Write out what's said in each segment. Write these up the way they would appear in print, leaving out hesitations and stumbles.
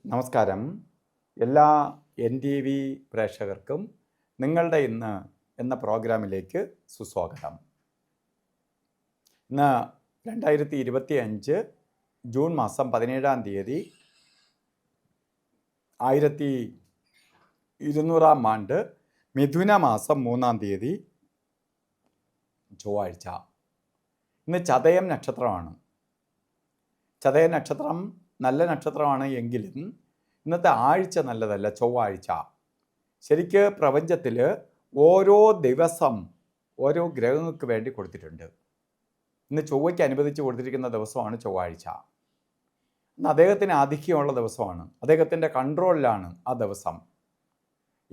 നമസ്കാരം. എല്ലാ NTV പ്രേക്ഷകർക്കും നിങ്ങളുടെ ഇന്ന് എന്ന പ്രോഗ്രാമിലേക്ക് സുസ്വാഗതം. ഇന്ന് 2025 ജൂൺ മാസം 17-ാം തീയതി 1200-ാം ആണ്ട് മിഥുന മാസം 3-ാം തീയതി ചൊവ്വാഴ്ച. ഇന്ന് ചതയം നക്ഷത്രമാണ്. ചതയ നക്ഷത്രം നല്ല നക്ഷത്രമാണ് എങ്കിലും ഇന്നത്തെ ആഴ്ച നല്ലതല്ല, ചൊവ്വാഴ്ച. ശരിക്ക് പ്രപഞ്ചത്തിൽ ഓരോ ദിവസം ഓരോ ഗ്രഹങ്ങൾക്ക് വേണ്ടി കൊടുത്തിട്ടുണ്ട്. ഇന്ന് ചൊവ്വയ്ക്ക് അനുവദിച്ച് കൊടുത്തിരിക്കുന്ന ദിവസമാണ് ചൊവ്വാഴ്ച. ഇന്ന് അദ്ദേഹത്തിന് ആധിക്യമുള്ള ദിവസമാണ്, അദ്ദേഹത്തിൻ്റെ കൺട്രോളിലാണ് ആ ദിവസം.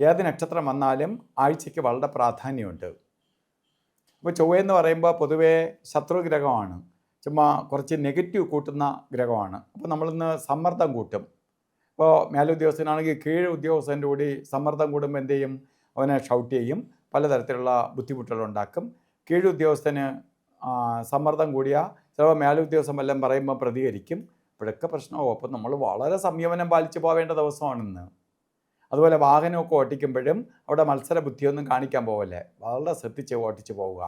ഏത് നക്ഷത്രം വന്നാലും ആഴ്ചയ്ക്ക് വളരെ പ്രാധാന്യമുണ്ട്. അപ്പോൾ ചൊവ്വയെന്ന് പറയുമ്പോൾ പൊതുവേ ശത്രുഗ്രഹമാണ്, ചുമ്മാ കുറച്ച് നെഗറ്റീവ് കൂട്ടുന്ന ഗ്രഹമാണ്. അപ്പോൾ നമ്മളിന്ന് സമ്മർദ്ദം കൂട്ടും. ഇപ്പോൾ മേലുദ്യോഗസ്ഥനാണെങ്കിൽ കീഴ് ഉദ്യോഗസ്ഥൻ്റെ കൂടി സമ്മർദ്ദം കൂടുമ്പോൾ എന്ത് ചെയ്യും? അവനെ ഷൗട്ട് ചെയ്യും, പലതരത്തിലുള്ള ബുദ്ധിമുട്ടുകളുണ്ടാക്കും. കീഴ് ഉദ്യോഗസ്ഥന് സമ്മർദ്ദം കൂടിയാൽ ചിലപ്പോൾ മേലുദ്യോഗസ്ഥൻ വല്ലതും പറയുമ്പോൾ പ്രതികരിക്കും. ഇപ്പോഴൊക്കെ പ്രശ്നമാവും. അപ്പോൾ നമ്മൾ വളരെ സംയമനം പാലിച്ച് പോവേണ്ട ദിവസമാണിന്ന്. അതുപോലെ വാഹനമൊക്കെ ഓട്ടിക്കുമ്പോഴും അവിടെ മത്സര ബുദ്ധിയൊന്നും കാണിക്കാൻ പോവല്ലേ, വളരെ ശ്രദ്ധിച്ച് ഓട്ടിച്ച് പോവുക.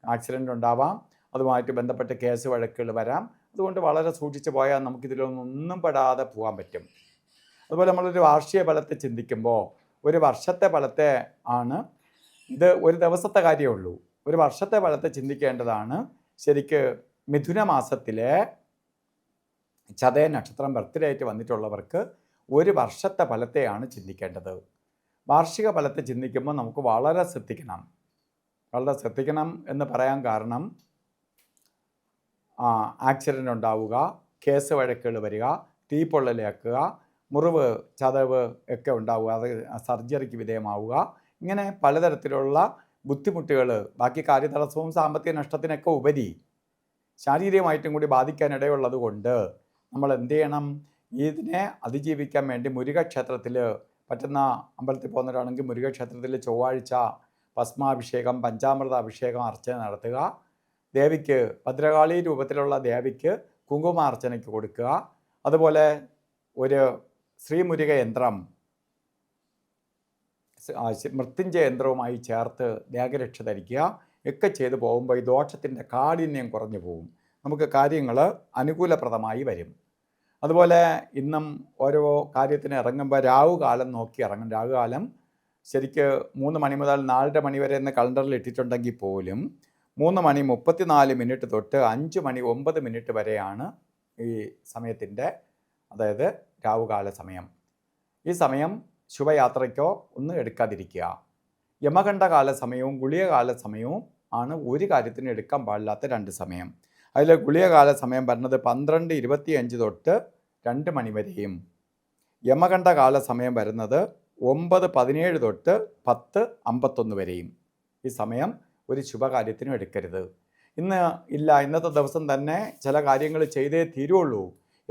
ആക്സിഡൻ്റ് ഉണ്ടാവാം, അതുമായിട്ട് ബന്ധപ്പെട്ട് കേസ് വഴക്കുകൾ വരാം. അതുകൊണ്ട് വളരെ സൂക്ഷിച്ച് പോയാൽ നമുക്കിതിലൊന്നും പെടാതെ പോകാൻ പറ്റും. അതുപോലെ നമ്മളൊരു വാർഷിക ഫലത്തെ ചിന്തിക്കുമ്പോൾ ഒരു വർഷത്തെ ഫലത്തെ ആണ്, ഇത് ഒരു ദിവസത്തെ കാര്യമേ ഉള്ളൂ. ഒരു വർഷത്തെ ഫലത്തെ ചിന്തിക്കേണ്ടതാണ്. ശരിക്ക് മിഥുന മാസത്തിലെ ചതയ നക്ഷത്രം ബർത്ത്ഡേ ആയിട്ട് വന്നിട്ടുള്ളവർക്ക് ഒരു വർഷത്തെ ഫലത്തെയാണ് ചിന്തിക്കേണ്ടത്. വാർഷിക ഫലത്തെ ചിന്തിക്കുമ്പോൾ നമുക്ക് വളരെ ശ്രദ്ധിക്കണം എന്ന് പറയാൻ കാരണം ആക്സിഡൻ്റ് ഉണ്ടാവുക, കേസ് വഴക്കുകൾ വരിക, തീപ്പൊള്ളലേക്കുക, മുറിവ് ചതവ് ഒക്കെ ഉണ്ടാവുക, അത് സർജറിക്ക് വിധേയമാവുക, ഇങ്ങനെ പലതരത്തിലുള്ള ബുദ്ധിമുട്ടുകൾ ബാക്കി കാര്യതടസ്സവും സാമ്പത്തിക നഷ്ടത്തിനൊക്കെ ഉപരി ശാരീരികമായിട്ടും കൂടി ബാധിക്കാനിടയുള്ളത് കൊണ്ട് നമ്മൾ എന്ത് ചെയ്യണം? ഇതിനെ അതിജീവിക്കാൻ വേണ്ടി മുരുകക്ഷേത്രത്തിൽ പറ്റുന്ന അമ്പലത്തിൽ പോകുന്നവരാണെങ്കിൽ മുരുകക്ഷേത്രത്തിൽ ചൊവ്വാഴ്ച ഭസ്മാഭിഷേകം, പഞ്ചാമൃത അഭിഷേകം, അർച്ചന നടത്തുക. ദേവിക്ക് ഭദ്രകാളി രൂപത്തിലുള്ള ദേവിക്ക് കുങ്കുമാർച്ചനയ്ക്ക് കൊടുക്കുക. അതുപോലെ ഒരു ശ്രീമുരുക യന്ത്രം മൃത്യുഞ്ജയ യന്ത്രവുമായി ചേർത്ത് ദേഹരക്ഷ ധരിക്കുക ഒക്കെ ചെയ്തു പോകുമ്പോൾ ഈ ദോഷത്തിൻ്റെ കാഠിന്യം കുറഞ്ഞു പോകും. നമുക്ക് കാര്യങ്ങൾ അനുകൂലപ്രദമായി വരും. അതുപോലെ ഇന്നും ഓരോ കാര്യത്തിന് ഇറങ്ങുമ്പോൾ രാഹുകാലം നോക്കി ഇറങ്ങും. രാഹുകാലം ശരിക്ക് 3 മണി മുതൽ 4:30 മണി വരെ എന്ന് കലണ്ടറിൽ ഇട്ടിട്ടുണ്ടെങ്കിൽ പോലും 3:34 തൊട്ട് 5:09 വരെയാണ് ഈ സമയത്തിൻ്റെ, അതായത് രാഹുകാല സമയം. ഈ സമയം ശുഭയാത്രയ്ക്കോ ഒന്നും എടുക്കാതിരിക്കുക. യമകണ്ഠകാല സമയവും ഗുളികകാല സമയവും ആണ് ഒരു കാര്യത്തിന് എടുക്കാൻ പാടില്ലാത്ത 2 സമയം. അതിൽ ഗുളികകാല സമയം വരുന്നത് 12:25 തൊട്ട് 2 മണി വരെയും യമകണ്ഠകാല സമയം വരുന്നത് 9:17 തൊട്ട് 10:51 വരെയും. ഈ സമയം ഒരു ശുഭകാര്യത്തിനും എടുക്കരുത്. ഇന്നത്തെ ദിവസം തന്നെ ചില കാര്യങ്ങൾ ചെയ്തേ തീരുള്ളൂ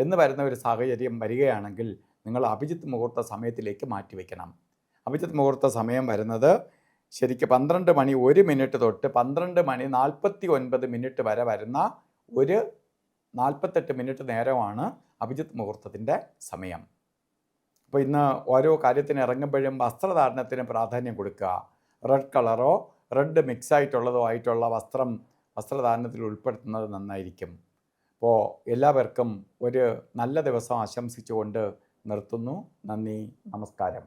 എന്ന് വരുന്ന ഒരു സാഹചര്യം വരികയാണെങ്കിൽ നിങ്ങൾ അഭിജിത്ത് മുഹൂർത്ത സമയത്തിലേക്ക് മാറ്റിവെക്കണം. അഭിജിത്ത് മുഹൂർത്ത സമയം വരുന്നത് ശരിക്കും 12:01 തൊട്ട് 12:49 വരെ വരുന്ന ഒരു 48 മിനിറ്റ് നേരമാണ് അഭിജിത്ത് മുഹൂർത്തത്തിൻ്റെ സമയം. അപ്പോൾ ഇന്ന് ഓരോ കാര്യത്തിന് ഇറങ്ങുമ്പോഴും വസ്ത്രധാരണത്തിന് പ്രാധാന്യം കൊടുക്കുക. റെഡ് കളറോ റെഡ് മിക്സായിട്ടുള്ളതോ ആയിട്ടുള്ള വസ്ത്രധാരണത്തിൽ ഉൾപ്പെടുത്തുന്നത് നന്നായിരിക്കും. അപ്പോൾ എല്ലാവർക്കും ഒരു നല്ല ദിവസം ആശംസിച്ചുകൊണ്ട് നിർത്തുന്നു. നന്ദി, നമസ്കാരം.